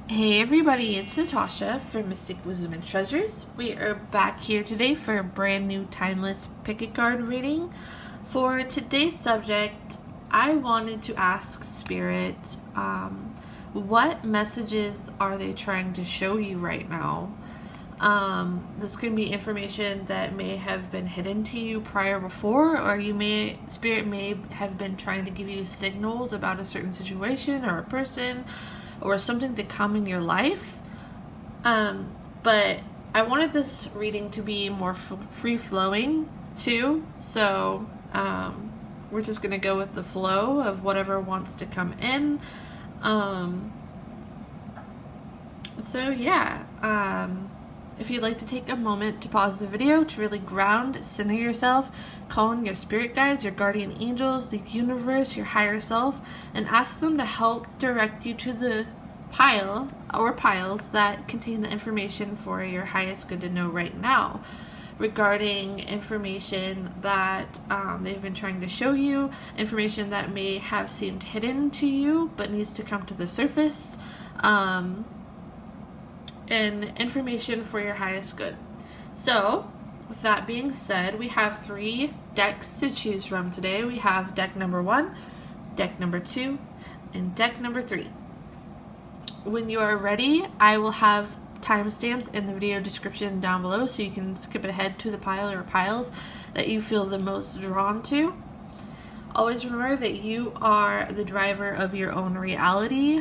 Hey everybody, it's Natasha from Mystic Wisdom and Treasures. We are back here today for a brand new timeless pick a card reading. For today's subject, I wanted to ask Spirit, what messages are they trying to show you right now? This can be information that may have been hidden to you prior before, or Spirit may have been trying to give you signals about a certain situation or a person or something to come in your life. But I wanted this reading to be more free-flowing too, so we're just going to go with the flow of whatever wants to come in. So yeah, if you'd like to take a moment to pause the video to really ground, center yourself, call in your spirit guides, your guardian angels, the universe, your higher self, and ask them to help direct you to the pile or piles that contain the information for your highest good to know right now regarding information that they've been trying to show you, information that may have seemed hidden to you but needs to come to the surface, and information for your highest good. So, with that being said, we have 3 decks to choose from today. We have deck number 1, deck number 2, and deck number 3. When you are ready, I will have timestamps in the video description down below so you can skip ahead to the pile or piles that you feel the most drawn to. Always remember that you are the driver of your own reality.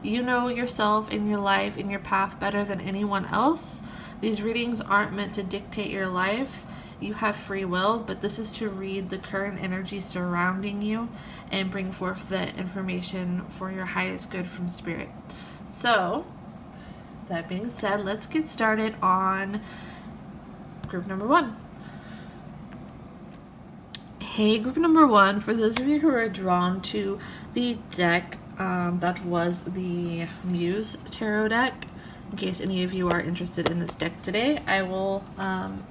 You know yourself and your life and your path better than anyone else. These readings aren't meant to dictate your life. You have free will, but this is to read the current energy surrounding you and bring forth the information for your highest good from Spirit. So, that being said, let's get started on group number 1. Hey, group number 1, for those of you who are drawn to the deck, that was the Muse tarot deck. In case any of you are interested in this deck today, I will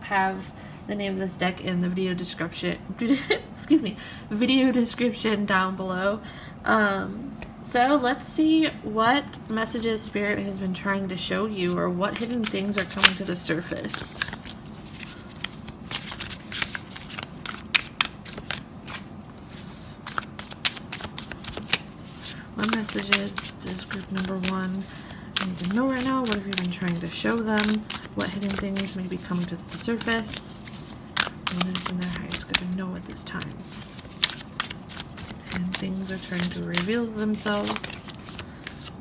have the name of this deck in the video description. Video description down below. So let's see what messages Spirit has been trying to show you, or what hidden things are coming to the surface. What messages does group number 1 need to know right now? What have you been trying to show them? What hidden things may be coming to the surface? What is in their highest good to know at this time? And things are trying to reveal themselves.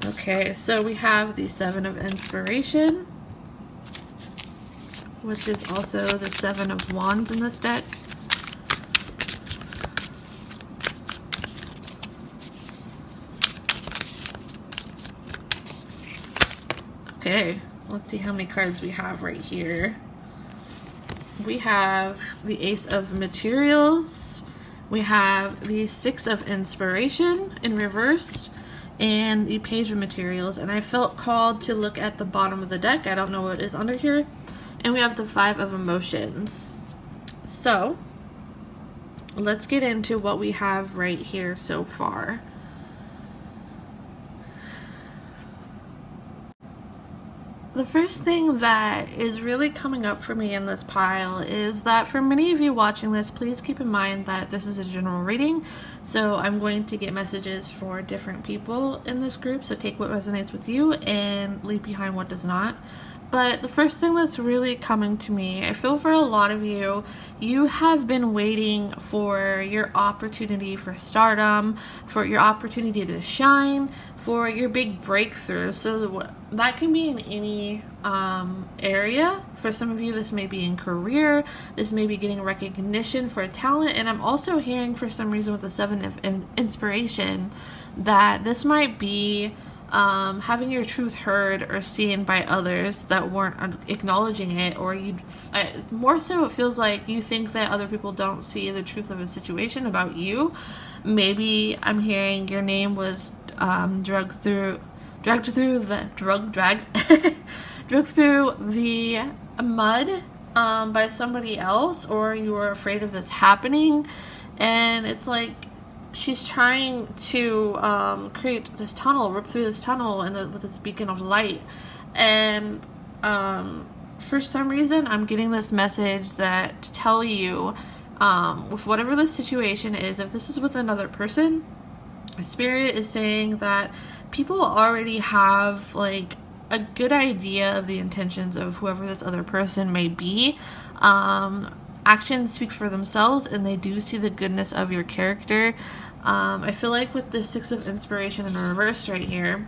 Okay, so we have the 7 of Inspiration, which is also the 7 of Wands in this deck. Okay, let's see how many cards we have right here. We have the Ace of Materials, we have the 6 of Inspiration in reverse, and the Page of Materials. And I felt called to look at the bottom of the deck. I don't know what is under here. And we have the 5 of Emotions. So, let's get into what we have right here so far. The first thing that is really coming up for me in this pile is that for many of you watching this, please keep in mind that this is a general reading, so I'm going to get messages for different people in this group, so take what resonates with you and leave behind what does not. But the first thing that's really coming to me, I feel for a lot of you, you have been waiting for your opportunity for stardom, for your opportunity to shine, for your big breakthrough. So that can be in any area. For some of you, this may be in career, this may be getting recognition for a talent, and I'm also hearing for some reason with the 7 of Inspiration that this might be having your truth heard or seen by others that weren't acknowledging it, or more so it feels like you think that other people don't see the truth of a situation about you. Maybe I'm hearing your name was dragged through the mud by somebody else, or you were afraid of this happening, and it's like she's trying to create this tunnel, rip through this tunnel with this beacon of light. And for some reason, I'm getting this message that to tell you, with whatever the situation is, if this is with another person, Spirit is saying that people already have like a good idea of the intentions of whoever this other person may be. Actions speak for themselves, and they do see the goodness of your character. I feel like with the Six of Inspiration in reverse right here,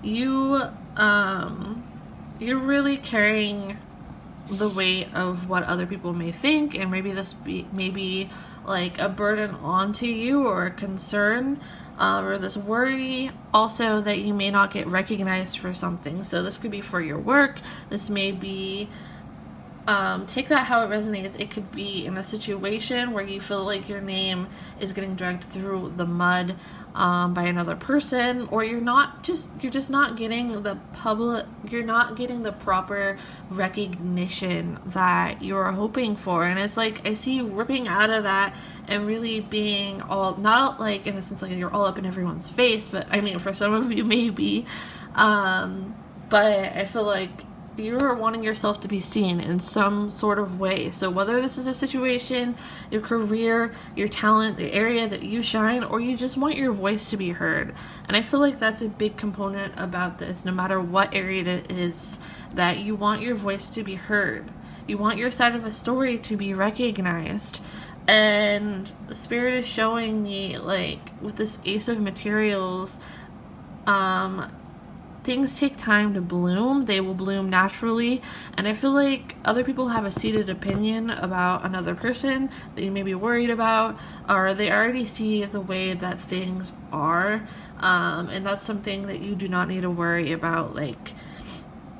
you're really carrying the weight of what other people may think, and maybe this may be like a burden onto you, or a concern, or this worry also that you may not get recognized for something. So this could be for your work. This may be, take that how it resonates. It could be in a situation where you feel like your name is getting dragged through the mud by another person, or you're just not getting the proper recognition that you're hoping for. And it's like I see you ripping out of that and really being all, not like in a sense like you're all up in everyone's face, but I mean for some of you maybe, but I feel like you're wanting yourself to be seen in some sort of way. So whether this is a situation, your career, your talent, the area that you shine, or you just want your voice to be heard. And I feel like that's a big component about this, no matter what area it is, that you want your voice to be heard. You want your side of a story to be recognized. And the Spirit is showing me, like, with this Ace of Materials, things take time to bloom. They will bloom naturally, and I feel like other people have a seated opinion about another person that you may be worried about, or they already see the way that things are, and that's something that you do not need to worry about. Like,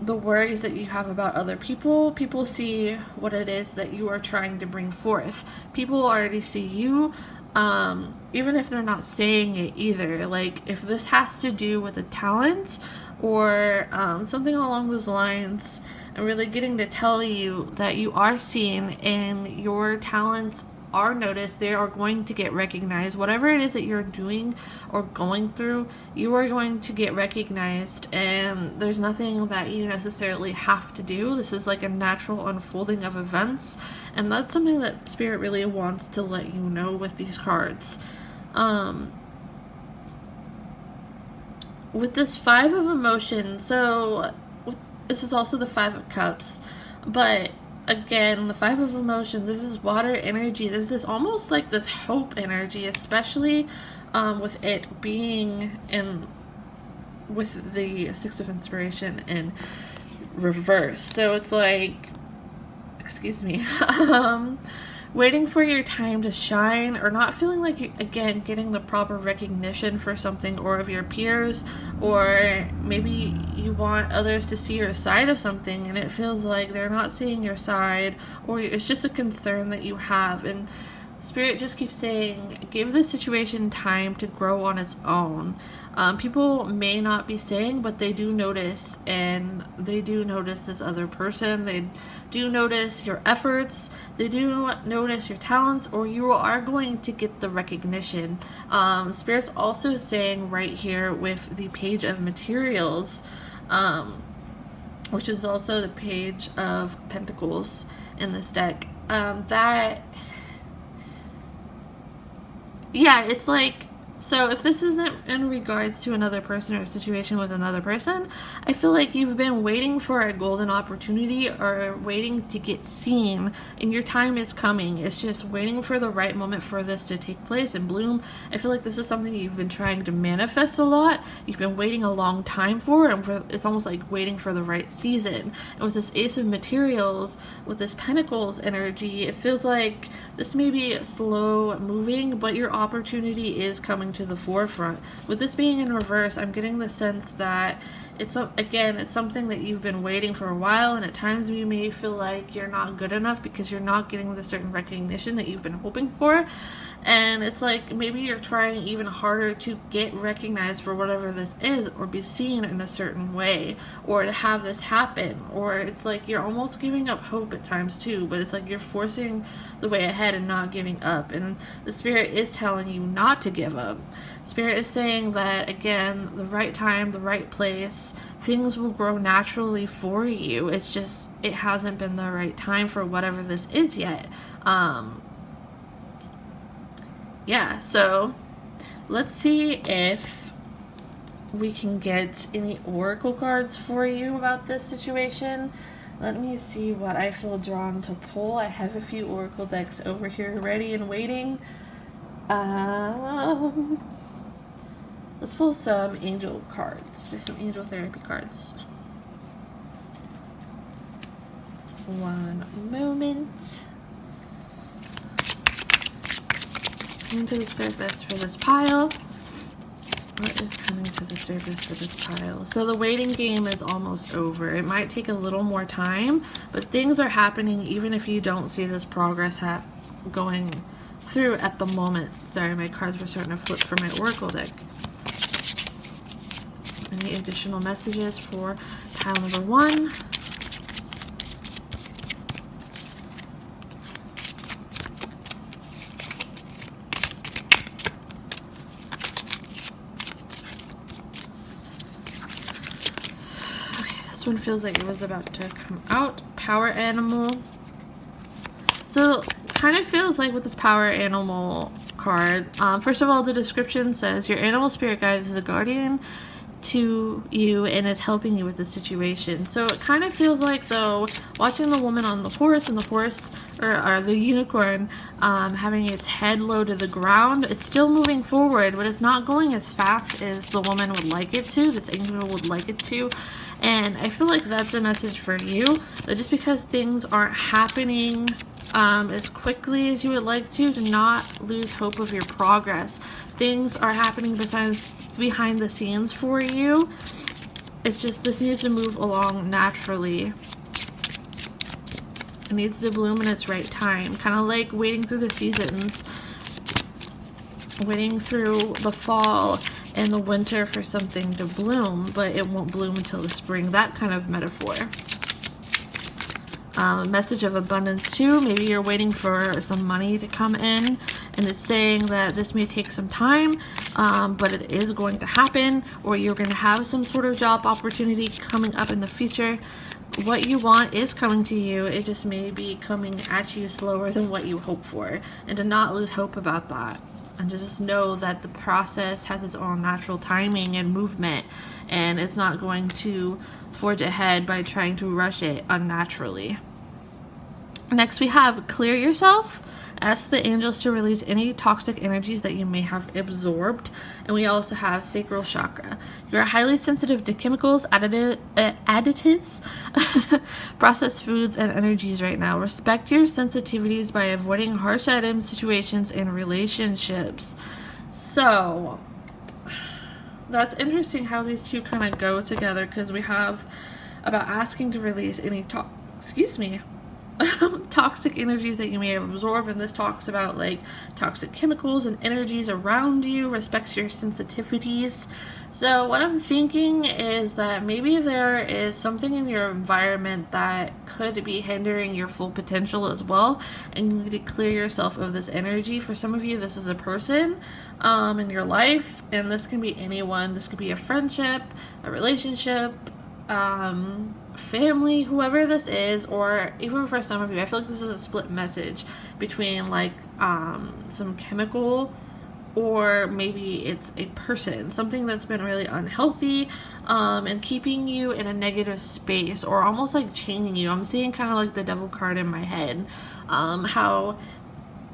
the worries that you have about other people see what it is that you are trying to bring forth. People already see you, even if they're not saying it either. Like, if this has to do with a talent or something along those lines, I'm really getting to tell you that you are seen and your talents are noticed. They are going to get recognized. Whatever it is that you're doing or going through, you are going to get recognized, and there's nothing that you necessarily have to do. This is like a natural unfolding of events, and that's something that Spirit really wants to let you know with these cards. With this Five of Emotions, so this is also the Five of Cups, but again, the Five of Emotions, this is water energy. There's this almost like this hope energy, especially with it being in, with the Six of Inspiration in reverse. So it's like, excuse me, waiting for your time to shine, or not feeling like you, again, getting the proper recognition for something, or of your peers, or maybe you want others to see your side of something and it feels like they're not seeing your side, or it's just a concern that you have. And Spirit just keeps saying, give the situation time to grow on its own. People may not be saying, but they do notice, and they do notice this other person. They do notice your efforts. They do notice your talents, or you are going to get the recognition. Spirit's also saying right here with the Page of Materials, which is also the Page of Pentacles in this deck, that, yeah, it's like, so if this isn't in regards to another person or a situation with another person, I feel like you've been waiting for a golden opportunity, or waiting to get seen, and your time is coming. It's just waiting for the right moment for this to take place and bloom. I feel like this is something you've been trying to manifest a lot. You've been waiting a long time for it, and it's almost like waiting for the right season. And with this Ace of Materials, with this Pentacles energy, it feels like this may be slow moving, but your opportunity is coming to the forefront. With this being in reverse, I'm getting the sense that it's something that you've been waiting for a while, and at times you may feel like you're not good enough because you're not getting the certain recognition that you've been hoping for. And it's like maybe you're trying even harder to get recognized for whatever this is, or be seen in a certain way, or to have this happen. Or it's like you're almost giving up hope at times too, but it's like you're forcing the way ahead and not giving up. And the Spirit is telling you not to give up. Spirit is saying that, again, the right time, the right place, things will grow naturally for you. It's just, it hasn't been the right time for whatever this is yet. Yeah, so let's see if we can get any oracle cards for you about this situation. Let me see what I feel drawn to pull. I have a few oracle decks over here ready and waiting. Let's pull some angel cards, some angel therapy cards. One moment. To the surface for this pile. What is coming to the surface for this pile? So the waiting game is almost over. It might take a little more time, but things are happening even if you don't see this progress going through at the moment. Sorry, my cards were starting to flip for my oracle deck. Any additional messages for pile number 1? This one feels like it was about to come out. Power animal. So kind of feels like with this power animal card, first of all, the description says your animal spirit guide is a guardian to you and is helping you with the situation. So it kind of feels like, though, watching the woman on the horse and the horse, or the unicorn, having its head low to the ground, it's still moving forward, but it's not going as fast as the woman would like it to, this angel would like it to. And I feel like that's a message for you, that just because things aren't happening as quickly as you would like to not lose hope of your progress. Things are happening behind the scenes for you. It's just this needs to move along naturally. It needs to bloom in its right time. Kind of like waiting through the seasons. Waiting through the fall and the winter for something to bloom, but it won't bloom until the spring. That kind of metaphor. A message of abundance too. Maybe you're waiting for some money to come in, and it's saying that this may take some time, but it is going to happen, or you're going to have some sort of job opportunity coming up in the future. What you want is coming to you. It just may be coming at you slower than what you hope for, and to not lose hope about that. And to just know that the process has its own natural timing and movement, and it's not going to forge ahead by trying to rush it unnaturally. Next we have clear yourself. Ask the angels to release any toxic energies that you may have absorbed. And we also have sacral chakra. You are highly sensitive to chemicals, additives, processed foods, and energies right now. Respect your sensitivities by avoiding harsh items, situations, and relationships. So that's interesting how these two kind of go together, because we have about asking to release any toxic energies that you may have absorbed, and this talks about like toxic chemicals and energies around you. Respects your sensitivities. So what I'm thinking is that maybe there is something in your environment that could be hindering your full potential as well, and you need to clear yourself of this energy. For some of you, this is a person in your life, and this can be anyone. This could be a friendship, a relationship, family, whoever this is. Or even for some of you, I feel like this is a split message between like some chemical, or maybe it's a person, something that's been really unhealthy and keeping you in a negative space, or almost like chaining you. I'm seeing kind of like the devil card in my head, how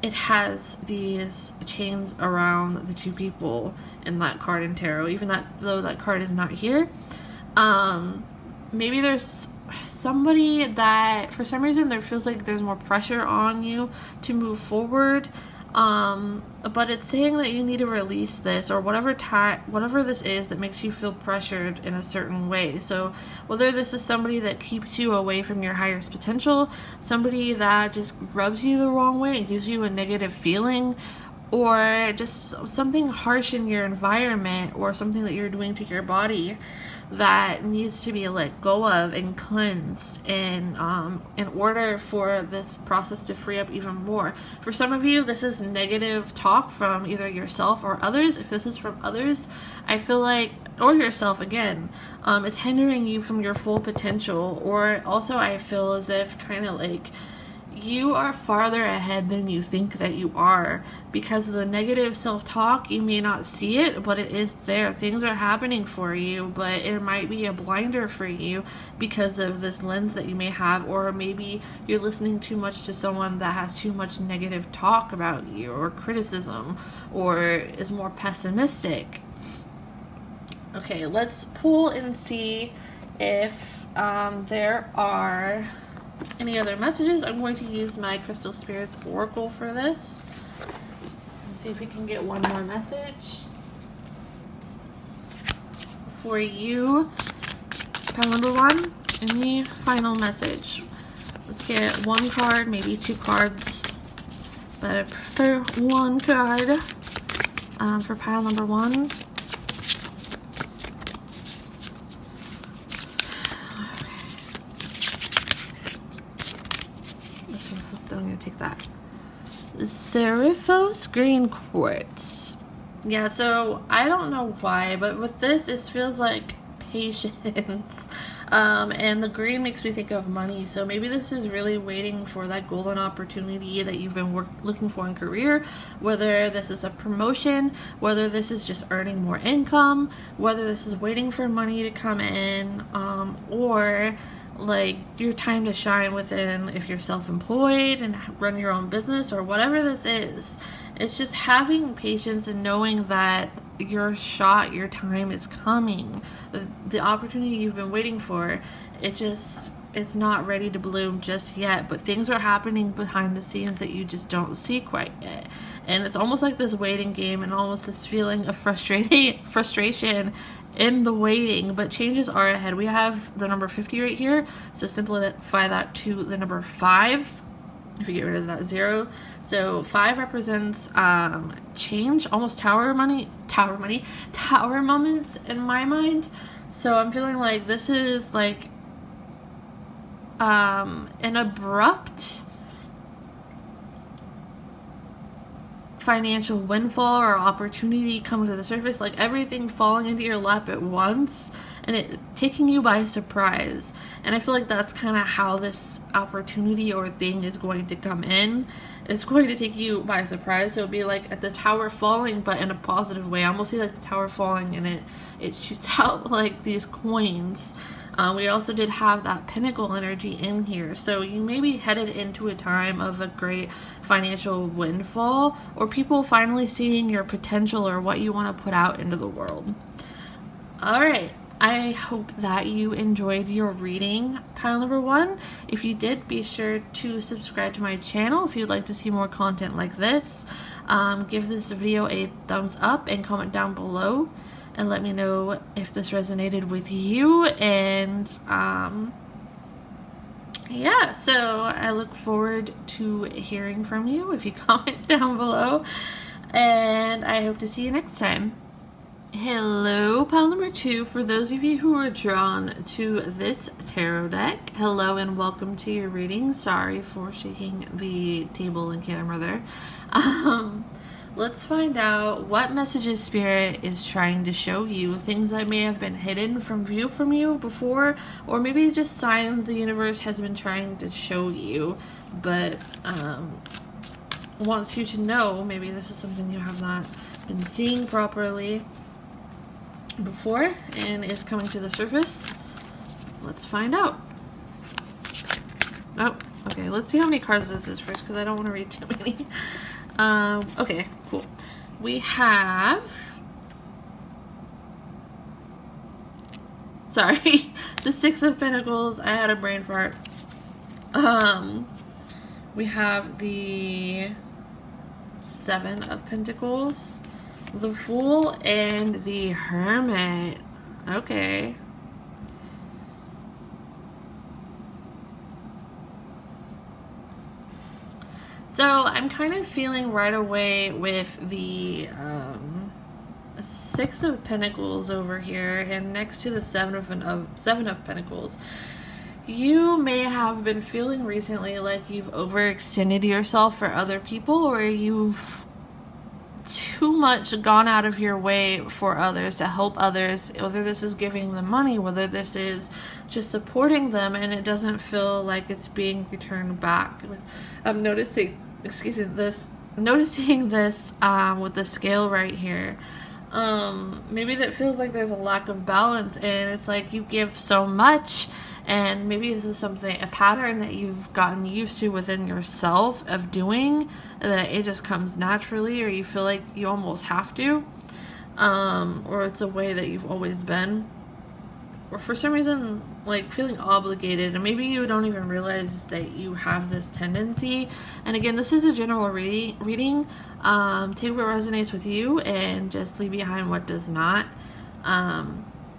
it has these chains around the two people in that card in tarot, even though that card is not here. Maybe there's somebody that for some reason there feels like there's more pressure on you to move forward, but it's saying that you need to release this, or whatever this is that makes you feel pressured in a certain way. So whether this is somebody that keeps you away from your highest potential, somebody that just rubs you the wrong way and gives you a negative feeling, or just something harsh in your environment, or something that you're doing to your body that needs to be let go of and cleansed in order for this process to free up even more. For some of you, this is negative talk from either yourself or others. If this is from others, I feel like, or yourself again, it's hindering you from your full potential. Or also I feel as if kind of like you are farther ahead than you think that you are. Because of the negative self-talk, you may not see it, but it is there. Things are happening for you, but it might be a blinder for you because of this lens that you may have, or maybe you're listening too much to someone that has too much negative talk about you, or criticism, or is more pessimistic. Okay, let's pull and see if there are any other messages. I'm going to use my Crystal Spirits Oracle for this. Let's see if we can get one more message for you. Pile number 1, any final message. Let's get one card, maybe 2 cards, but I prefer 1 card for pile number 1. I'm going to take that. Seraphos Green Quartz. Yeah, so I don't know why, but with this, it feels like patience. And the green makes me think of money. So maybe this is really waiting for that golden opportunity that you've been looking for in career. Whether this is a promotion, whether this is just earning more income, whether this is waiting for money to come in, or like your time to shine within, if you're self-employed and run your own business, or whatever this is. It's just having patience and knowing that your shot, your time is coming. The opportunity you've been waiting for, it's not ready to bloom just yet, but things are happening behind the scenes that you just don't see quite yet. And it's almost like this waiting game, and almost this feeling of frustration in the waiting, but changes are ahead. We have the number 50 right here, so simplify that to the number 5 if you get rid of that 0. So 5 represents change, almost tower moments in my mind. So I'm feeling like this is like an abrupt financial windfall or opportunity coming to the surface, like everything falling into your lap at once and it taking you by surprise. And I feel like that's kind of how this opportunity or thing is going to come in. It's going to take you by surprise. So it'll be like at the tower falling, but in a positive way. I almost see like the tower falling and it shoots out like these coins. We also did have that pinnacle energy in here. So you may be headed into a time of a great financial windfall, or people finally seeing your potential or what you want to put out into the world. Alright, I hope that you enjoyed your reading, pile number 1. If you did, be sure to subscribe to my channel if you'd like to see more content like this. Give this video a thumbs up and comment down below and let me know if this resonated with you. And yeah, so I look forward to hearing from you if you comment down below, and I hope to see you next time. Hello, pile number 2. For those of you who are drawn to this tarot deck, hello and welcome to your reading. Sorry for shaking the table and camera there. Let's find out what messages Spirit is trying to show you. Things that may have been hidden from view from you before, or maybe just signs the universe has been trying to show you, but wants you to know. Maybe this is something you have not been seeing properly before and is coming to the surface. Let's find out. Oh, okay, let's see how many cards this is first, because I don't want to read too many. Okay, cool. We have, sorry, the 6 of Pentacles. I had a brain fart. We have the 7 of Pentacles, the Fool, and the Hermit. Okay. So I'm kind of feeling right away with the Six of Pentacles over here, and next to the Seven of Pentacles. You may have been feeling recently like you've overextended yourself for other people, or you've too much gone out of your way for others, to help others, whether this is giving them money, whether this is just supporting them, and it doesn't feel like it's being returned back. I'm noticing this with the scale right here. Maybe that feels like there's a lack of balance, and it's like you give so much, and maybe this is a pattern that you've gotten used to within yourself of doing, that it just comes naturally, or you feel like you almost have to, or it's a way that you've always been, or for some reason like feeling obligated, and maybe you don't even realize that you have this tendency. And again, this is a general reading. Take what resonates with you and just leave behind what does not.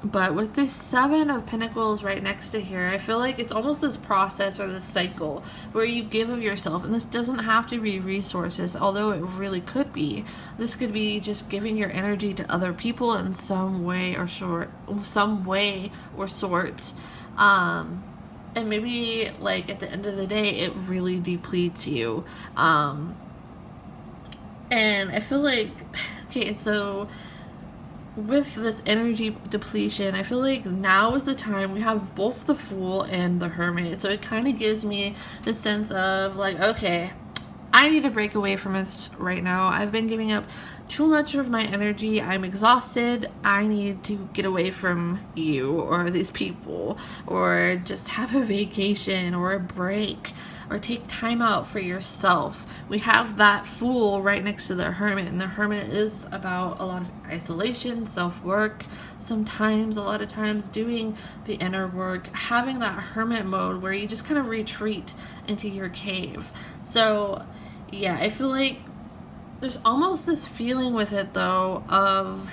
But with this Seven of Pentacles right next to here, I feel like it's almost this process or this cycle where you give of yourself. And this doesn't have to be resources, although it really could be. This could be just giving your energy to other people in some way or sort. And maybe like at the end of the day, it really depletes you. And I feel like, okay, so with this energy depletion, I feel like now is the time. We have both the Fool and the Hermit, so it kind of gives me the sense of like, okay, I need to break away from this right now. I've been giving up too much of my energy. I'm exhausted. I need to get away from you or these people, or just have a vacation or a break, or take time out for yourself. We have that Fool right next to the Hermit, and the Hermit is about a lot of isolation, self-work, sometimes, a lot of times, doing the inner work, having that hermit mode where you just kind of retreat into your cave. So yeah, I feel like there's almost this feeling with it though of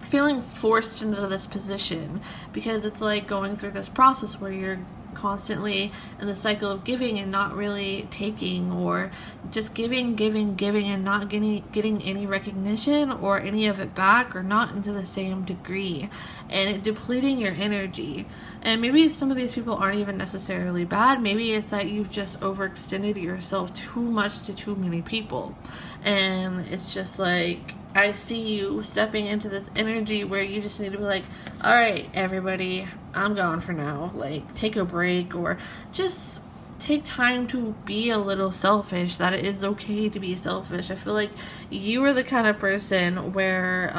feeling forced into this position, because it's like going through this process where you're constantly in the cycle of giving and not really taking, or just giving and not getting any recognition or any of it back, or not into the same degree, and it depleting your energy. And maybe some of these people aren't even necessarily bad. Maybe it's that you've just overextended yourself too much to too many people, and it's just like, I see you stepping into this energy where you just need to be like, all right, everybody, I'm gone for now. Like, take a break, or just take time to be a little selfish, that it is okay to be selfish. I feel like you are the kind of person where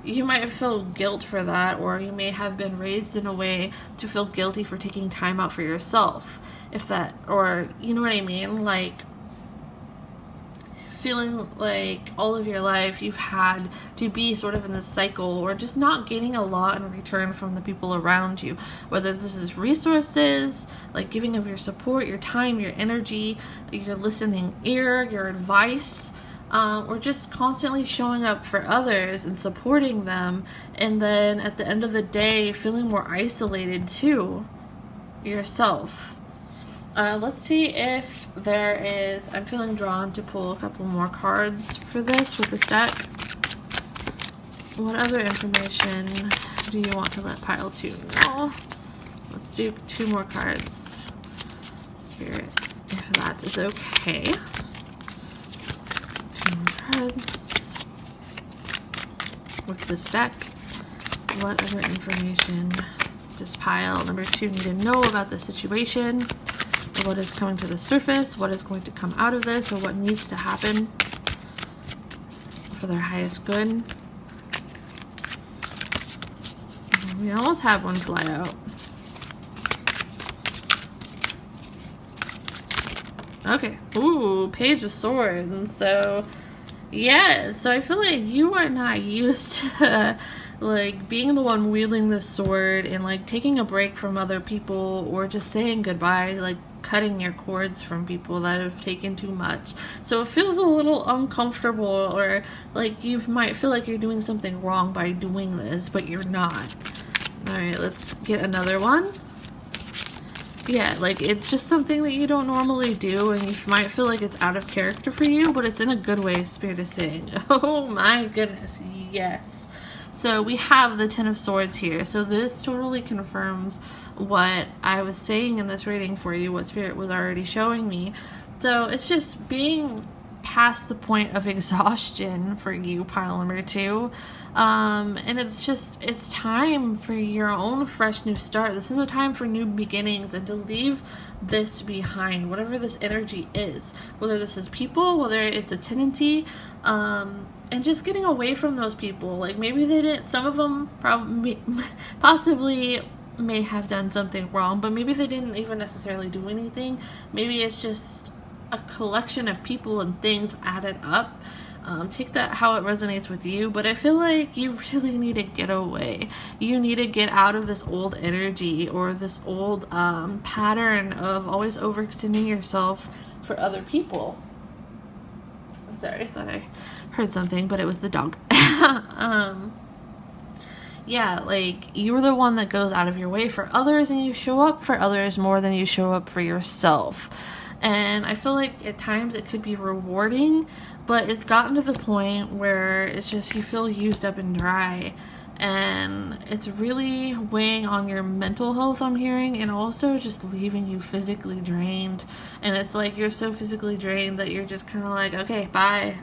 you might feel guilt for that, or you may have been raised in a way to feel guilty for taking time out for yourself, if that, or you know what I mean, like feeling like all of your life you've had to be sort of in this cycle, or just not getting a lot in return from the people around you, whether this is resources, like giving of your support, your time, your energy, your listening ear, your advice, or just constantly showing up for others and supporting them, and then at the end of the day feeling more isolated too yourself. Let's see if there is, I'm feeling drawn to pull a couple more cards for this with this deck. What other information do you want to let pile 2 know? Let's do 2 more cards. Spirit, if that is okay. 2 more cards. With this deck, what other information does pile number 2 need to know about the situation? What is coming to the surface, what is going to come out of this, or what needs to happen for their highest good. We almost have one fly out. Okay. Ooh, Page of Swords. And so, yeah, so I feel like you are not used to like being the one wielding the sword and like taking a break from other people, or just saying goodbye, like cutting your cords from people that have taken too much. So it feels a little uncomfortable, or like you might feel like you're doing something wrong by doing this, but you're not. All right, let's get another one. Yeah, like, it's just something that you don't normally do, and you might feel like it's out of character for you, but it's in a good way, Spirit is saying. Oh my goodness, yes. So we have the Ten of Swords here, so this totally confirms what I was saying in this reading for you, what Spirit was already showing me. So it's just being past the point of exhaustion for you, pile number 2. And it's time for your own fresh new start. This is a time for new beginnings and to leave this behind, whatever this energy is, whether this is people, whether it's a tendency, and just getting away from those people. Like, maybe they didn't, some of them probably possibly may have done something wrong, but maybe they didn't even necessarily do anything. Maybe it's just a collection of people and things added up. Take that how it resonates with you, but I feel like you really need to get away. You need to get out of this old energy or this old pattern of always overextending yourself for other people. Sorry, I thought I heard something, but it was the dog. Yeah, like, you're the one that goes out of your way for others, and you show up for others more than you show up for yourself. And I feel like at times it could be rewarding, but it's gotten to the point where it's just you feel used up and dry, and it's really weighing on your mental health, I'm hearing, and also just leaving you physically drained. And it's like you're so physically drained that you're just kind of like, okay, bye,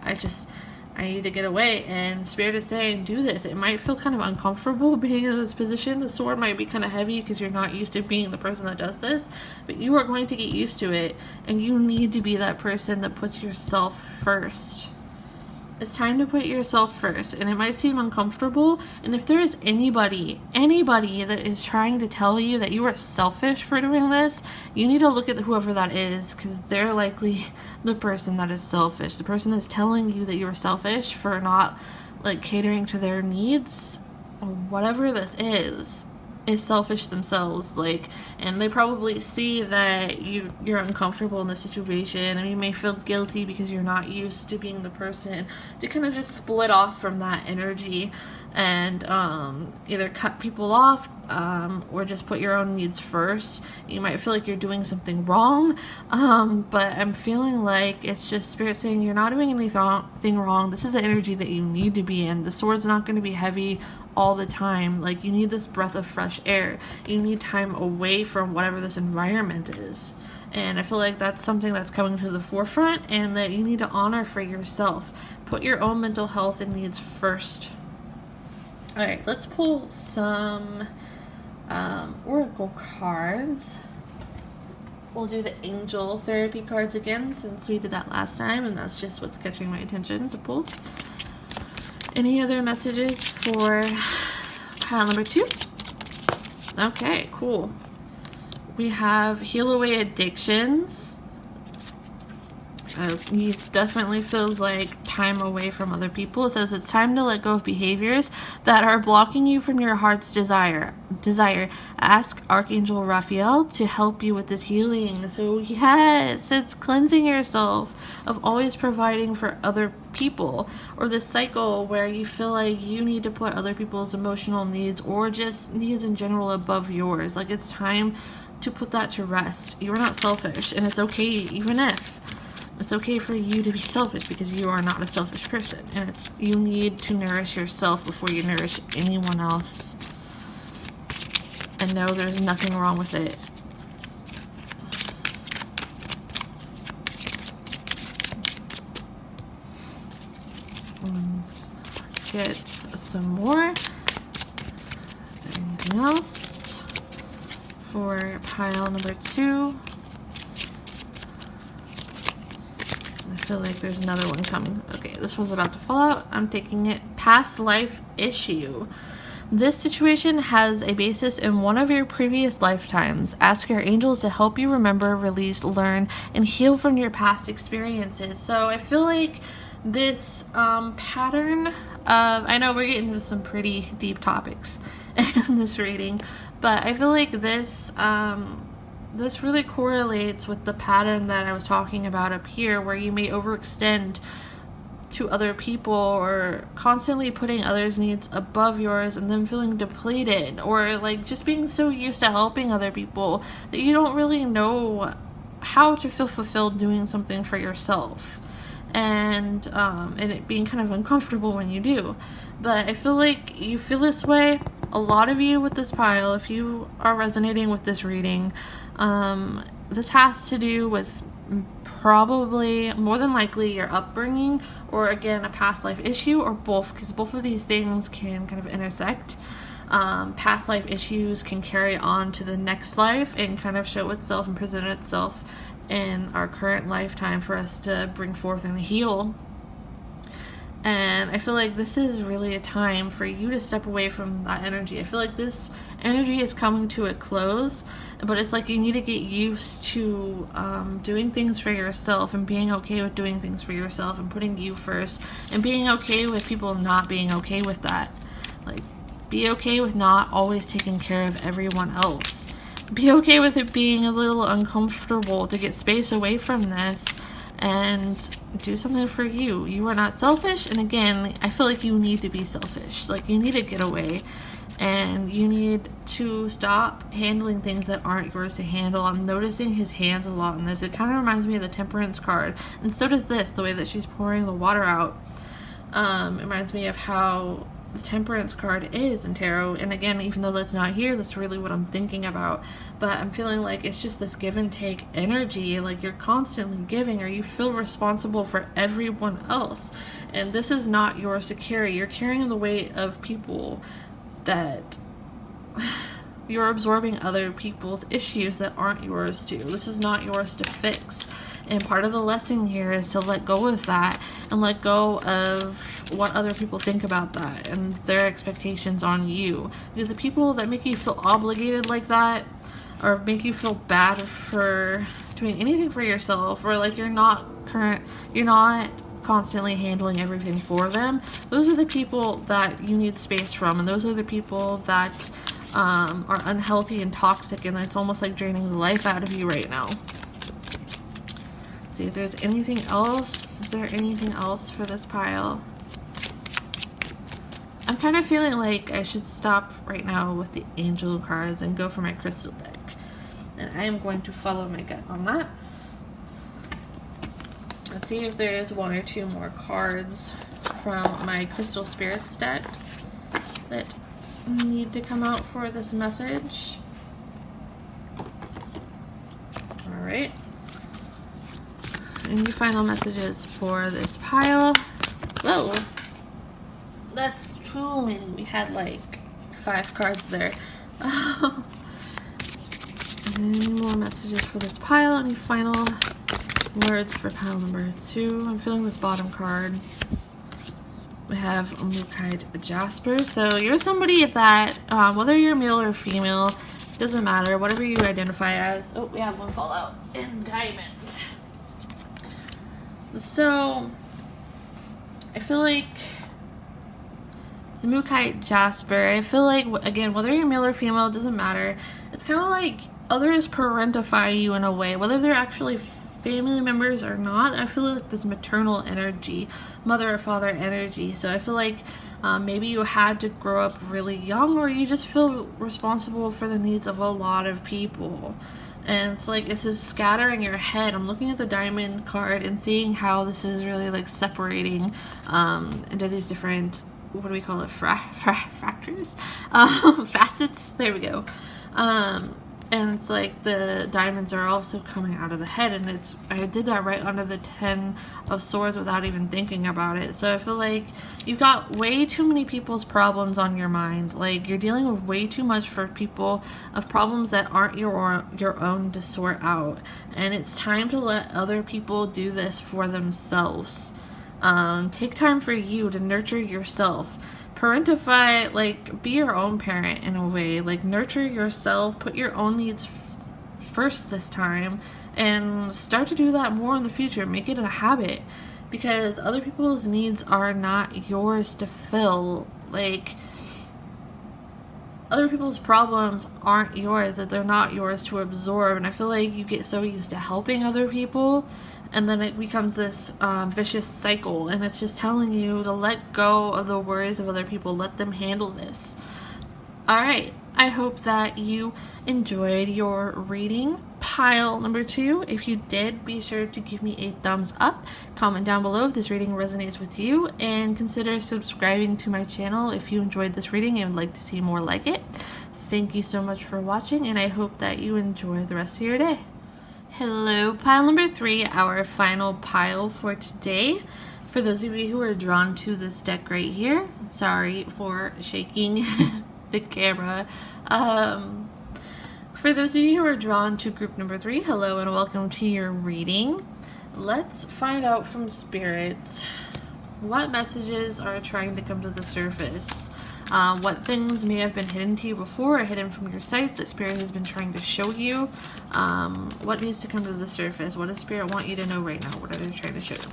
I need to get away. And Spirit is saying, do this. It might feel kind of uncomfortable being in this position. The sword might be kind of heavy because you're not used to being the person that does this, but you are going to get used to it, and you need to be that person that puts yourself first. It's time to put yourself first, and it might seem uncomfortable, and if there is anybody that is trying to tell you that you are selfish for doing this, you need to look at whoever that is, because they're likely the person that is selfish. The person that's telling you that you are selfish for not, like, catering to their needs, or whatever this is selfish themselves, like, and they probably see that you're uncomfortable in the situation, and you may feel guilty because you're not used to being the person to kind of just split off from that energy and either cut people off or just put your own needs first. You might feel like you're doing something wrong, but I'm feeling like it's just Spirit saying you're not doing anything wrong. This is the energy that you need to be in. The sword's not going to be heavy all the time. Like, you need this breath of fresh air. You need time away from whatever this environment is. And I feel like that's something that's coming to the forefront, and that you need to honor for yourself. Put your own mental health and needs first. Alright, let's pull some oracle cards. We'll do the angel therapy cards again, since we did that last time, and that's just what's catching my attention to pull. Any other messages for pile number 2? Okay, cool. We have heal away addictions. It definitely feels like time away from other people. It says it's time to let go of behaviors that are blocking you from your heart's desire. Ask Archangel Raphael to help you with this healing. So yes, it's cleansing yourself of always providing for other people, or this cycle where you feel like you need to put other people's emotional needs or just needs in general above yours. Like, it's time to put that to rest. You are not selfish, and it's okay, even if it's okay for you to be selfish, because you are not a selfish person, and you need to nourish yourself before you nourish anyone else. And no, there's nothing wrong with it. Let's get some more. Is there anything else for pile number 2? I feel like there's another one coming. Okay, this one's about to fall out. I'm taking it. Past life issue. This situation has a basis in one of your previous lifetimes. Ask your angels to help you remember, release, learn, and heal from your past experiences. So I feel like this pattern of, I know we're getting into some pretty deep topics in this reading, but I feel like this this really correlates with the pattern that I was talking about up here, where you may overextend to other people, or constantly putting others' needs above yours and then feeling depleted, or like just being so used to helping other people that you don't really know how to feel fulfilled doing something for yourself, and it being kind of uncomfortable when you do. But I feel like you feel this way, a lot of you with this pile. If you are resonating with this reading, this has to do with probably, more than likely, your upbringing, or again, a past life issue, or both, because both of these things can kind of intersect. Past life issues can carry on to the next life and kind of show itself and present itself in our current lifetime for us to bring forth and heal. And I feel like this is really a time for you to step away from that energy. I feel like this energy is coming to a close, but it's like you need to get used to doing things for yourself, and being okay with doing things for yourself, and putting you first, and being okay with people not being okay with that. Like, be okay with not always taking care of everyone else. Be okay with it being a little uncomfortable to get space away from this and do something for you. You are not selfish, and again, I feel like you need to be selfish. Like, you need to get away, and you need to stop handling things that aren't yours to handle. I'm noticing his hands a lot in this. It kind of reminds me of the Temperance card, and so does this, the way that she's pouring the water out. It reminds me of how the Temperance card is in tarot, and again, even though that's not here, that's really what I'm thinking about. But I'm feeling like it's just this give and take energy, like you're constantly giving, or you feel responsible for everyone else, and this is not yours to carry. You're carrying the weight of people that you're absorbing other people's issues that aren't yours to. This is not yours to fix. And part of the lesson here is to let go of that, and let go of what other people think about that and their expectations on you. Because the people that make you feel obligated like that, or make you feel bad for doing anything for yourself, or like you're not constantly handling everything for them, those are the people that you need space from, and those are the people that are unhealthy and toxic, and it's almost like draining the life out of you right now. See if there's anything else. Is there anything else for this pile? I'm kind of feeling like I should stop right now with the angel cards and go for my crystal deck, and I am going to follow my gut on that. Let's see if there's one or two more cards from my crystal spirits deck that need to come out for this message. All right. Any final messages for this pile? Whoa, that's too many. We had like 5 cards there. Any more messages for this pile? Any final words for pile number 2? I'm feeling this bottom card. We have Untitled Chapter. So you're somebody that, whether you're male or female, doesn't matter, whatever you identify as. Oh, we have one fallout in diamond. So, I feel like it's Untitled Chapter. I feel like, again, whether you're male or female, it doesn't matter. It's kind of like others parentify you in a way, whether they're actually family members or not. I feel like this maternal energy, mother or father energy. So I feel like maybe you had to grow up really young, or you just feel responsible for the needs of a lot of people. And it's like this is scattering your head. I'm looking at the diamond card and seeing how this is really like separating into these different, what do we call it, factors? Facets. There we go. And it's like the diamonds are also coming out of the head, and I did that right under the 10 of Swords without even thinking about it. So I feel like you've got way too many people's problems on your mind. Like, you're dealing with way too much for people of problems that aren't your own to sort out, and it's time to let other people do this for themselves. Take time for you to nurture yourself. Parentify, like, be your own parent in a way. Like, nurture yourself, put your own needs first this time, and start to do that more in the future. Make it a habit, because other people's needs are not yours to fill. Like, other people's problems aren't yours, that they're not yours to absorb. And I feel like you get so used to helping other people, and then it becomes this vicious cycle, and it's just telling you to let go of the worries of other people. Let them handle this. Alright, I hope that you enjoyed your reading pile number 2. If you did, be sure to give me a thumbs up, comment down below if this reading resonates with you, and consider subscribing to my channel if you enjoyed this reading and would like to see more like it. Thank you so much for watching, and I hope that you enjoy the rest of your day. Hello, pile number 3, our final pile for today. For those of you who are drawn to this deck right here, sorry for shaking the camera. For those of you who are drawn to group number 3, hello and welcome to your reading. Let's find out from Spirit what messages are trying to come to the surface. What things may have been hidden to you before or hidden from your sight that Spirit has been trying to show you. What needs to come to the surface? What does Spirit want you to know right now? What are they trying to show you?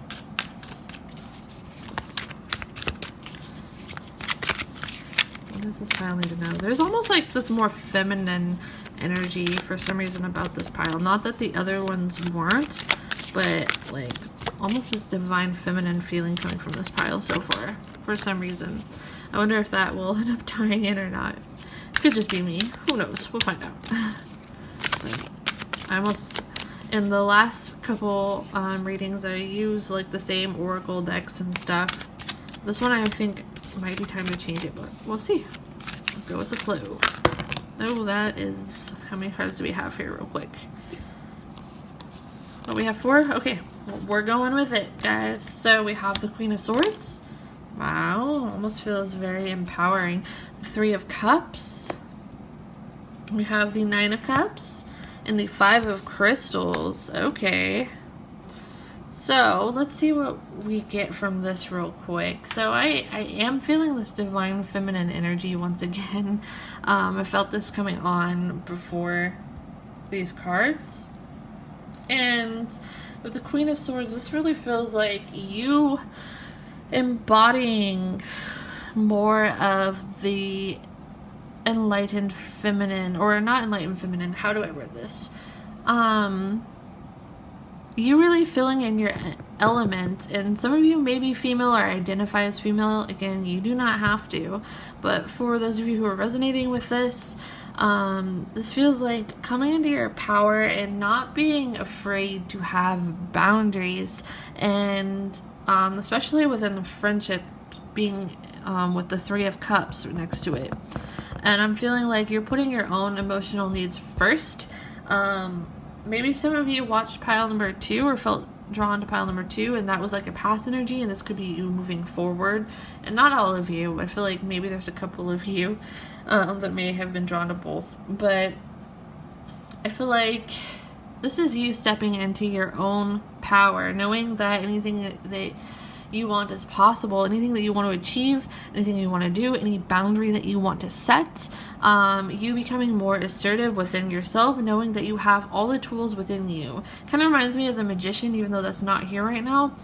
What does this pile need to know? There's almost like this more feminine energy for some reason about this pile. Not that the other ones weren't, but like almost this divine feminine feeling coming from this pile so far for some reason. I wonder if that will end up tying in or not. It could just be me. Who knows? We'll find out. But I almost, in the last couple readings, I use like the same oracle decks and stuff. This one I think might be time to change it, but we'll see. Let's go with the flow. Oh, that is, how many cards do we have here real quick? Oh, we have 4? Okay, well, we're going with it, guys. So we have the Queen of Swords. Wow, almost feels very empowering. The 3 of Cups. We have the 9 of Cups and the 5 of Crystals. Okay. So let's see what we get from this real quick. So I am feeling this divine feminine energy once again. I felt this coming on before these cards. And with the Queen of Swords, this really feels like you embodying more of the enlightened feminine, or not enlightened feminine, how do I word this? You really feeling in your element, and some of you may be female or identify as female. Again, you do not have to, but for those of you who are resonating with this, this feels like coming into your power and not being afraid to have boundaries, and especially within the friendship, being with the 3 of Cups next to it. And I'm feeling like you're putting your own emotional needs first. Maybe some of you watched pile number 2 or felt drawn to pile number 2, and that was like a past energy, and this could be you moving forward. And not all of you. I feel like maybe there's a couple of you that may have been drawn to both. But I feel like this is you stepping into your own power, knowing that anything that you want is possible, anything that you want to achieve, anything you want to do, any boundary that you want to set, you becoming more assertive within yourself, knowing that you have all the tools within you. Kind of reminds me of the Magician, even though that's not here right now,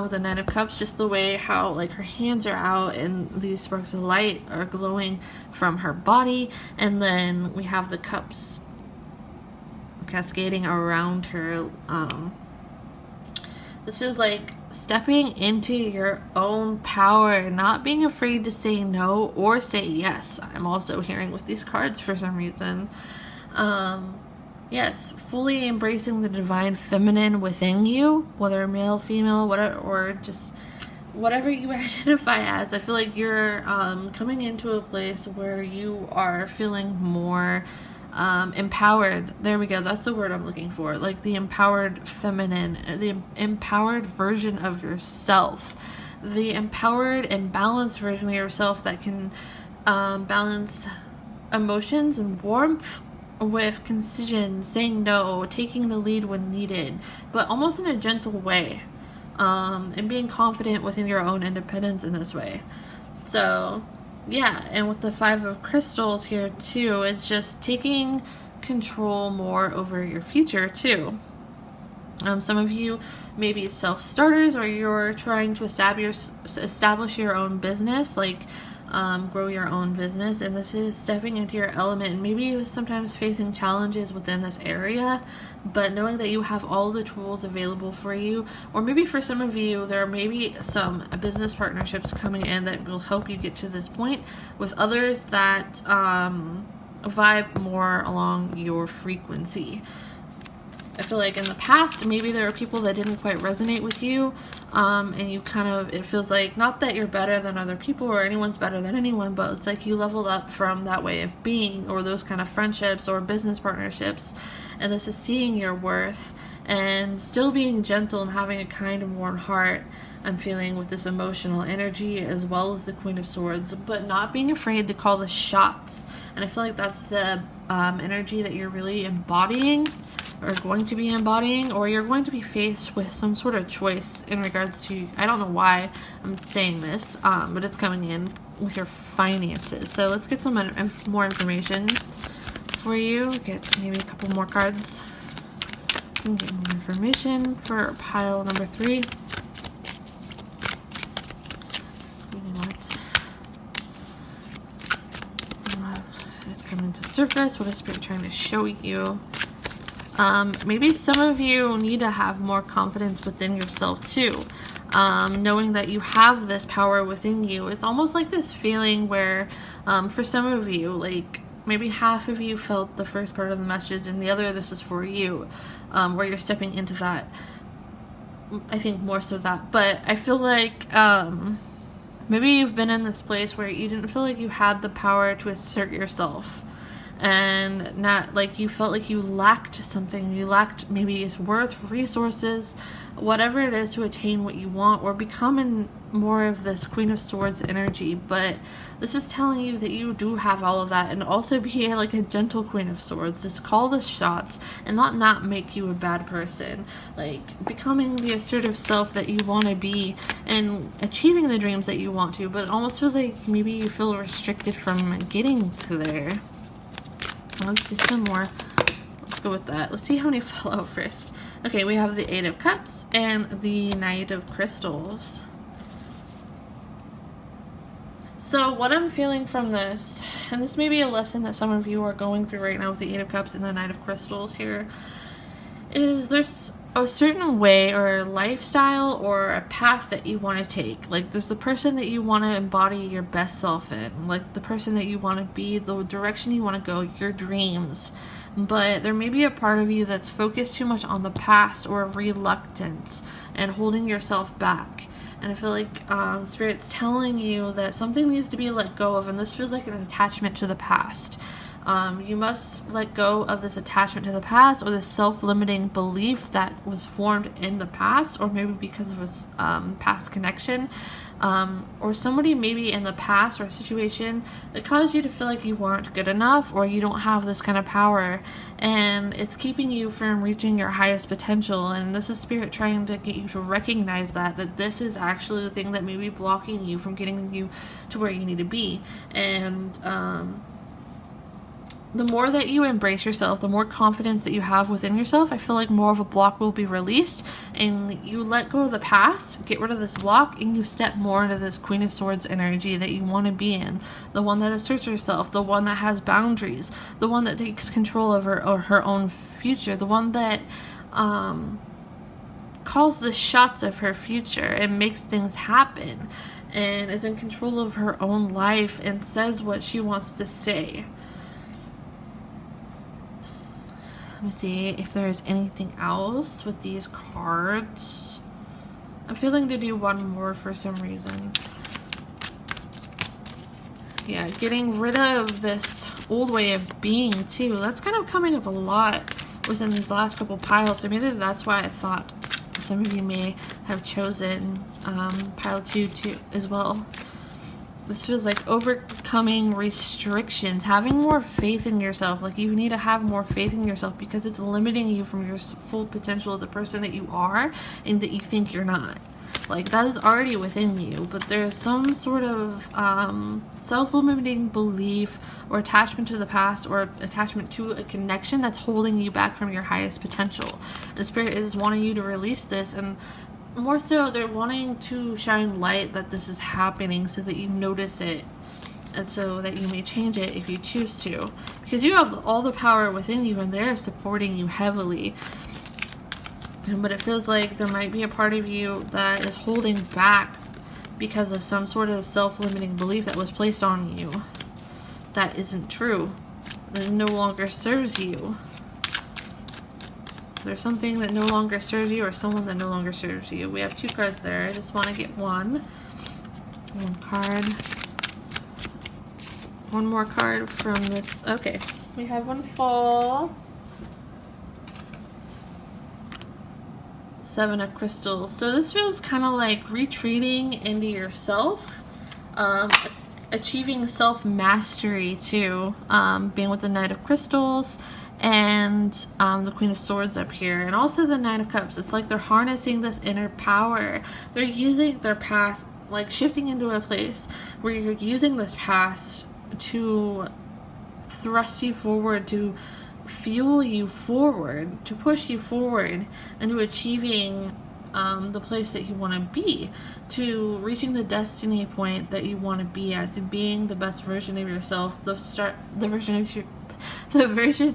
with the 9 of Cups, just the way how like her hands are out and these sparks of light are glowing from her body, and then we have the cups cascading around her. This is like stepping into your own power, not being afraid to say no or say yes. I'm also hearing with these cards for some reason. Yes, fully embracing the divine feminine within you, whether male, female, whatever, or just whatever you identify as. I feel like you're coming into a place where you are feeling more empowered. There we go, that's the word I'm looking for. Like the empowered feminine, the empowered version of yourself, the empowered and balanced version of yourself that can balance emotions and warmth with concision, saying no, taking the lead when needed, but almost in a gentle way, and being confident within your own independence in this way. So yeah, and with the 5 of Crystals here too, it's just taking control more over your future too. Some of you may be self-starters, or you're trying to establish your own business. Like grow your own business, and this is stepping into your element, and maybe you sometimes facing challenges within this area, but knowing that you have all the tools available for you. Or maybe for some of you, there may be some business partnerships coming in that will help you get to this point, with others that vibe more along your frequency. I feel like in the past, maybe there were people that didn't quite resonate with you, and you kind of, it feels like, not that you're better than other people or anyone's better than anyone, but it's like you leveled up from that way of being, or those kind of friendships or business partnerships, and this is seeing your worth and still being gentle and having a kind and warm heart. I'm feeling with this emotional energy, as well as the Queen of Swords, but not being afraid to call the shots. And I feel like that's the energy that you're really embodying, or going to be embodying, or you're going to be faced with some sort of choice in regards to, I don't know why I'm saying this, but it's coming in with your finances. So let's get some more information for you. Get maybe a couple more cards and get more information for pile number 3. What is coming to surface? What is Spirit trying to show you? Maybe some of you need to have more confidence within yourself too. Knowing that you have this power within you. It's almost like this feeling where, for some of you, like maybe half of you felt the first part of the message and the other, this is for you, where you're stepping into that. I think more so that. But I feel like maybe you've been in this place where you didn't feel like you had the power to assert yourself. And not like you felt like you lacked something. You lacked maybe it's worth, resources, whatever it is to attain what you want, or becoming more of this Queen of Swords energy. But this is telling you that you do have all of that, and also be like a gentle Queen of Swords. Just call the shots and not make you a bad person. Like becoming the assertive self that you want to be and achieving the dreams that you want to. But it almost feels like maybe you feel restricted from getting to there. Let's do some more. Let's go with that. Let's see how many fall out first. Okay, we have the 8 of Cups and the Knight of Crystals. So what I'm feeling from this, and this may be a lesson that some of you are going through right now with the 8 of Cups and the Knight of Crystals here, is there's a certain way or lifestyle or a path that you want to take. Like there's the person that you want to embody your best self in, like the person that you want to be, the direction you want to go, your dreams. But there may be a part of you that's focused too much on the past, or reluctance and holding yourself back. And I feel like Spirit's telling you that something needs to be let go of, and this feels like an attachment to the past. You must let go of this attachment to the past, or this self-limiting belief that was formed in the past, or maybe because of a past connection, or somebody maybe in the past, or a situation that caused you to feel like you weren't good enough, or you don't have this kind of power, and it's keeping you from reaching your highest potential. And this is Spirit trying to get you to recognize that this is actually the thing that may be blocking you from getting you to where you need to be. And the more that you embrace yourself, the more confidence that you have within yourself, I feel like more of a block will be released, and you let go of the past, get rid of this block, and you step more into this Queen of Swords energy that you want to be in. The one that asserts herself, the one that has boundaries, the one that takes control of her own future, the one that calls the shots of her future and makes things happen, and is in control of her own life and says what she wants to say. Let me see if there's anything else with these cards. I'm feeling to do one more for some reason. Yeah, getting rid of this old way of being too. That's kind of coming up a lot within these last couple piles. So maybe that's why I thought some of you may have chosen pile 2 too as well. This feels like overcoming restrictions, having more faith in yourself. Like you need to have more faith in yourself, because it's limiting you from your full potential of the person that you are and that you think you're not. Like that is already within you, but there's some sort of self-limiting belief or attachment to the past, or attachment to a connection that's holding you back from your highest potential. The Spirit is wanting you to release this, and more so they're wanting to shine light that this is happening so that you notice it and so that you may change it if you choose to, because you have all the power within you and they're supporting you heavily. But it feels like there might be a part of you that is holding back because of some sort of self-limiting belief that was placed on you that isn't true, that no longer serves you. There's something that no longer serves you, or someone that no longer serves you. We have 2 cards there. I just want to get one card. One more card from this. Okay, we have one fall. 7 of crystals. So this feels kind of like retreating into yourself, achieving self-mastery too, being with the Knight of Crystals and the Queen of Swords up here, and also the Nine of Cups. It's like they're harnessing this inner power. They're using their past, like shifting into a place where you're using this past to thrust you forward, to fuel you forward, to push you forward into achieving the place that you want to be, to reaching the destiny point that you want to be at, to being the best version of yourself, the version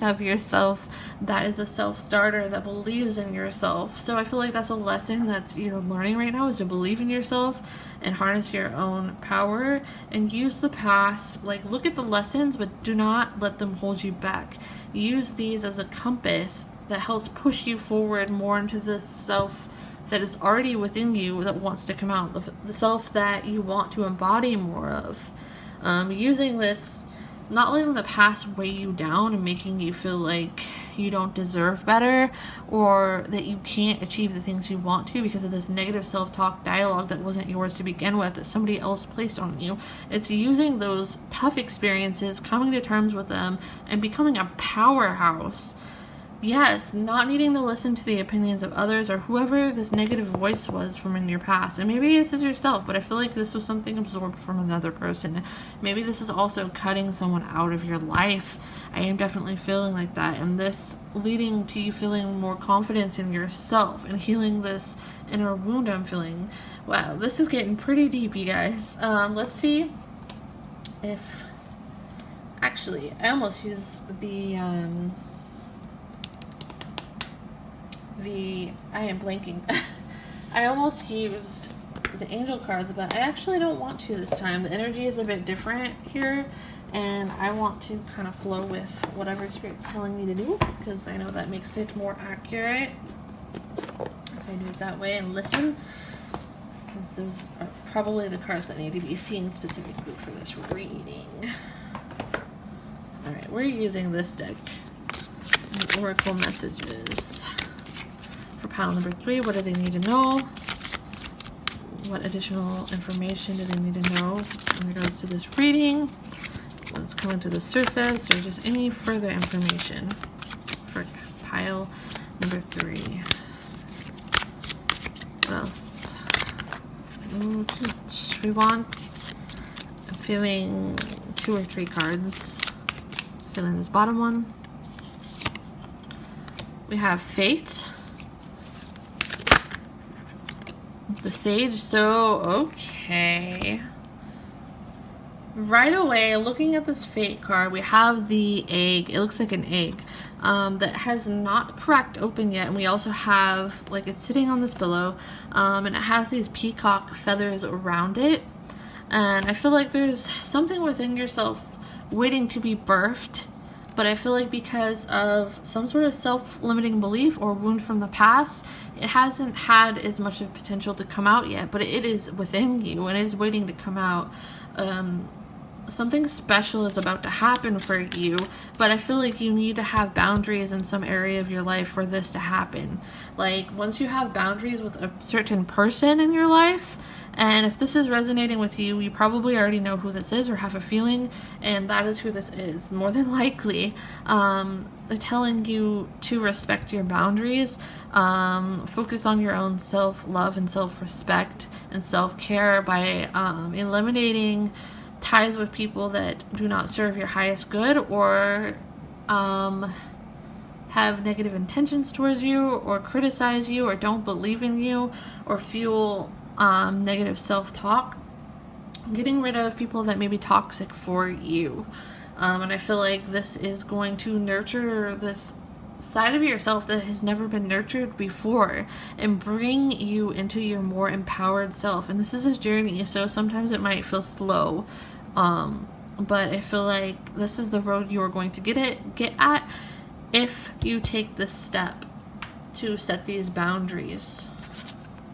of yourself that is a self-starter, that believes in yourself. So I feel like that's a lesson that you're learning right now, is to believe in yourself and harness your own power and use the past. Like, look at the lessons, but do not let them hold you back. Use these as a compass that helps push you forward more into the self that is already within you, that wants to come out, the self that you want to embody more of. Using this, not letting the past weigh you down and making you feel like you don't deserve better, or that you can't achieve the things you want to because of this negative self-talk dialogue that wasn't yours to begin with, that somebody else placed on you. It's using those tough experiences, coming to terms with them, and becoming a powerhouse. Yes, not needing to listen to the opinions of others or whoever this negative voice was from in your past. And maybe this is yourself, but I feel like this was something absorbed from another person. Maybe this is also cutting someone out of your life. I am definitely feeling like that. And this leading to you feeling more confidence in yourself and healing this inner wound I'm feeling. Wow, this is getting pretty deep, you guys. Let's see if... Actually, I almost used I am blanking. I almost used the angel cards, but I actually don't want to this time. The energy is a bit different here, and I want to kind of flow with whatever Spirit's telling me to do, because I know that makes it more accurate if I do it that way and listen, because those are probably the cards that need to be seen specifically for this reading. Alright, we're using this deck. The Oracle messages. For pile number 3, what do they need to know? What additional information do they need to know in regards to this reading? What's coming to the surface, or just any further information for pile number 3? What else? We want, I'm feeling 2 or 3 cards. Feeling this bottom one. We have Fate. The Sage. So, okay. Right away, looking at this Fate card, we have the egg. It looks like an egg that has not cracked open yet. And we also have, like, it's sitting on this pillow, and it has these peacock feathers around it. And I feel like there's something within yourself waiting to be birthed. But I feel like because of some sort of self-limiting belief or wound from the past, it hasn't had as much of potential to come out yet. But it is within you and it is waiting to come out. Something special is about to happen for you. But I feel like you need to have boundaries in some area of your life for this to happen. Like, once you have boundaries with a certain person in your life, and if this is resonating with you, you probably already know who this is or have a feeling, and that is who this is, more than likely. They're telling you to respect your boundaries, focus on your own self-love and self-respect and self-care by eliminating ties with people that do not serve your highest good, or have negative intentions towards you, or criticize you, or don't believe in you, or fuel negative self-talk. getting rid of people that may be toxic for you. And I feel like this is going to nurture this side of yourself that has never been nurtured before and bring you into your more empowered self. And this is a journey, so sometimes it might feel slow, but I feel like this is the road you are going to get at if you take this step to set these boundaries.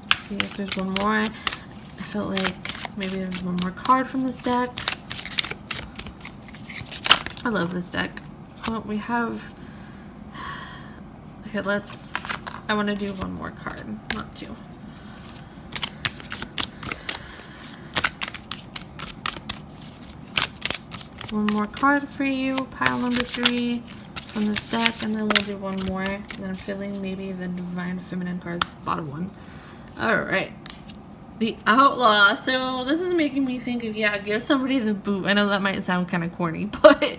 Let's see if there's one more. I feel like maybe there's one more card from this deck. I love this deck. Well, we have... Okay, I want to do one more card, not two. One more card for you, pile number 3 from this deck, and then we'll do one more. And then I'm feeling maybe the Divine Feminine cards, bottom one. Alright. The Outlaw. So this is making me think of, yeah, give somebody the boot. I know that might sound kind of corny, but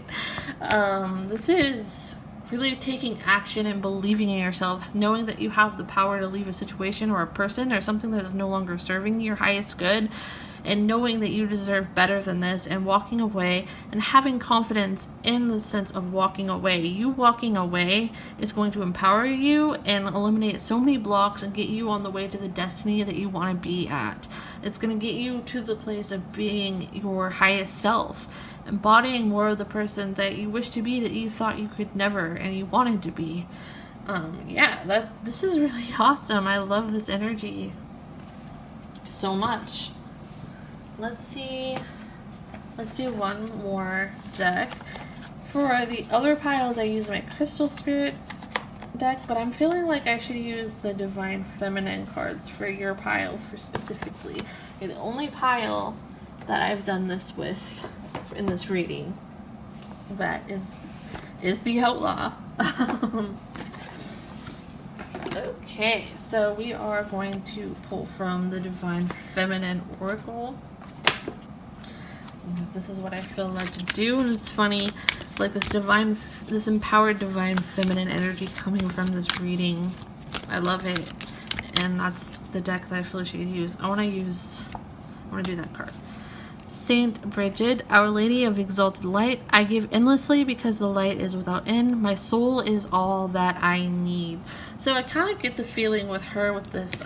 this is really taking action and believing in yourself, knowing that you have the power to leave a situation or a person or something that is no longer serving your highest good, and knowing that you deserve better than this, and walking away and having confidence in the sense of walking away. You walking away is going to empower you and eliminate so many blocks and get you on the way to the destiny that you want to be at. It's going to get you to the place of being your highest self, embodying more of the person that you wish to be, that you thought you could never and you wanted to be. Yeah, this is really awesome. I love this energy so much. Let's see. Let's do one more deck. For the other piles, I use my Crystal Spirits deck, but I'm feeling like I should use the Divine Feminine cards for your pile for specifically. You're the only pile that I've done this with in this reading that is the Outlaw. Okay, so we are going to pull from the Divine Feminine Oracle, because this is what I feel led to do. And it's funny, like this empowered Divine Feminine energy coming from this reading. I love it, and that's the deck that I feel I should use. I want to do that card. Saint Bridget, Our Lady of Exalted Light. I give endlessly because the light is without end. My soul is all that I need. So I kind of get the feeling with her with this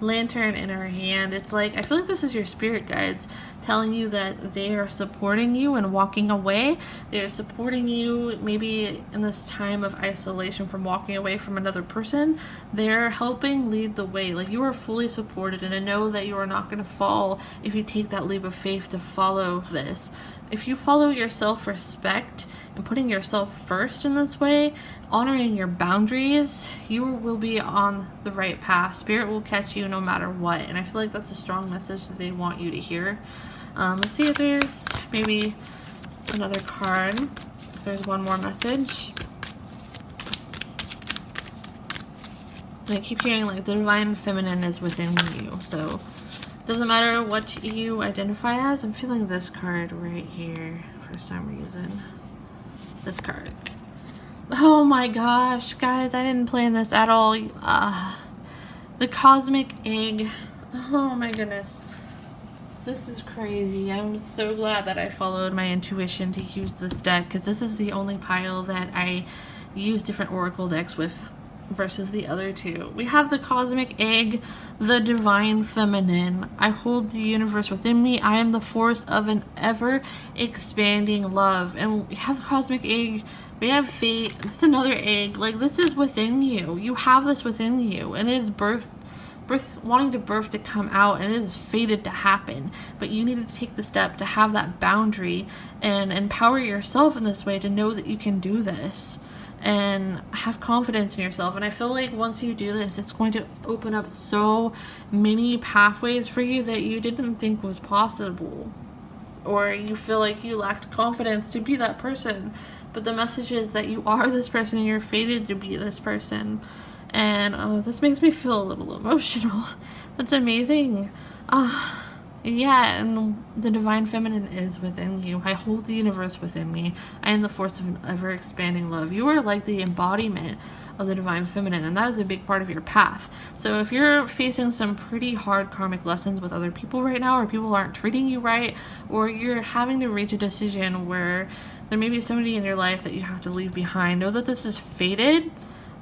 lantern in her hand. It's like, I feel like this is your spirit guides telling you that they are supporting you and walking away. They're supporting you maybe in this time of isolation from walking away from another person. They're helping lead the way. Like, you are fully supported, and I know that you are not going to fall if you take that leap of faith to follow this. If you follow your self-respect and putting yourself first in this way, honoring your boundaries, you will be on the right path. Spirit will catch you no matter what, and I feel like that's a strong message that they want you to hear. Let's see if there's maybe another card. If there's one more message. And I keep hearing like the Divine Feminine is within you, so it doesn't matter what you identify as. I'm feeling this card right here for some reason. This card. Oh my gosh, guys, I didn't plan this at all. The Cosmic Egg. Oh my goodness. This is crazy. I'm so glad that I followed my intuition to use this deck, because this is the only pile that I use different oracle decks with versus the other two. We have the Cosmic Egg, the Divine Feminine. I hold the universe within me. I am the force of an ever-expanding love. And we have the Cosmic Egg. We have Fate. This is another egg. Like, this is within you. You have this within you. And it is wanting to birth to come out, and it is fated to happen. But you need to take the step to have that boundary and empower yourself in this way to know that you can do this. And have confidence in yourself. And I feel like once you do this, it's going to open up so many pathways for you that you didn't think was possible, or you feel like you lacked confidence to be that person. But the message is that you are this person and you're fated to be this person. And this makes me feel a little emotional. That's amazing. Yeah, and the Divine Feminine is within you. I hold the universe within me. I am the force of an ever-expanding love. You are like the embodiment of the divine feminine, and that is a big part of your path. So if you're facing some pretty hard karmic lessons with other people right now, or people aren't treating you right, or you're having to reach a decision where there may be somebody in your life that you have to leave behind, know that this is fated,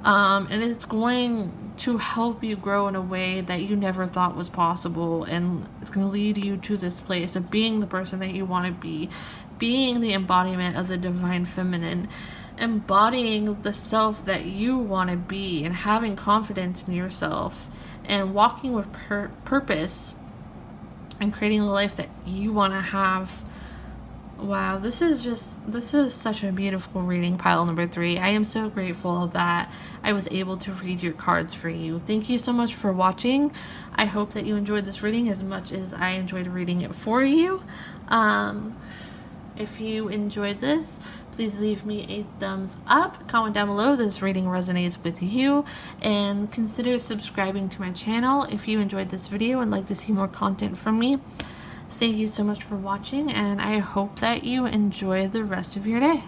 and it's going to help you grow in a way that you never thought was possible, and it's going to lead you to this place of being the person that you want to be, being the embodiment of the divine feminine, embodying the self that you want to be, and having confidence in yourself, and walking with purpose, and creating the life that you want to have. Wow, this is such a beautiful reading, pile number 3. I am so grateful that I was able to read your cards for you. Thank you so much for watching. I hope that you enjoyed this reading as much as I enjoyed reading it for you. If you enjoyed this, please leave me a thumbs up, comment down below if this reading resonates with you, and consider subscribing to my channel if you enjoyed this video and like to see more content from me. Thank you so much for watching, and I hope that you enjoy the rest of your day.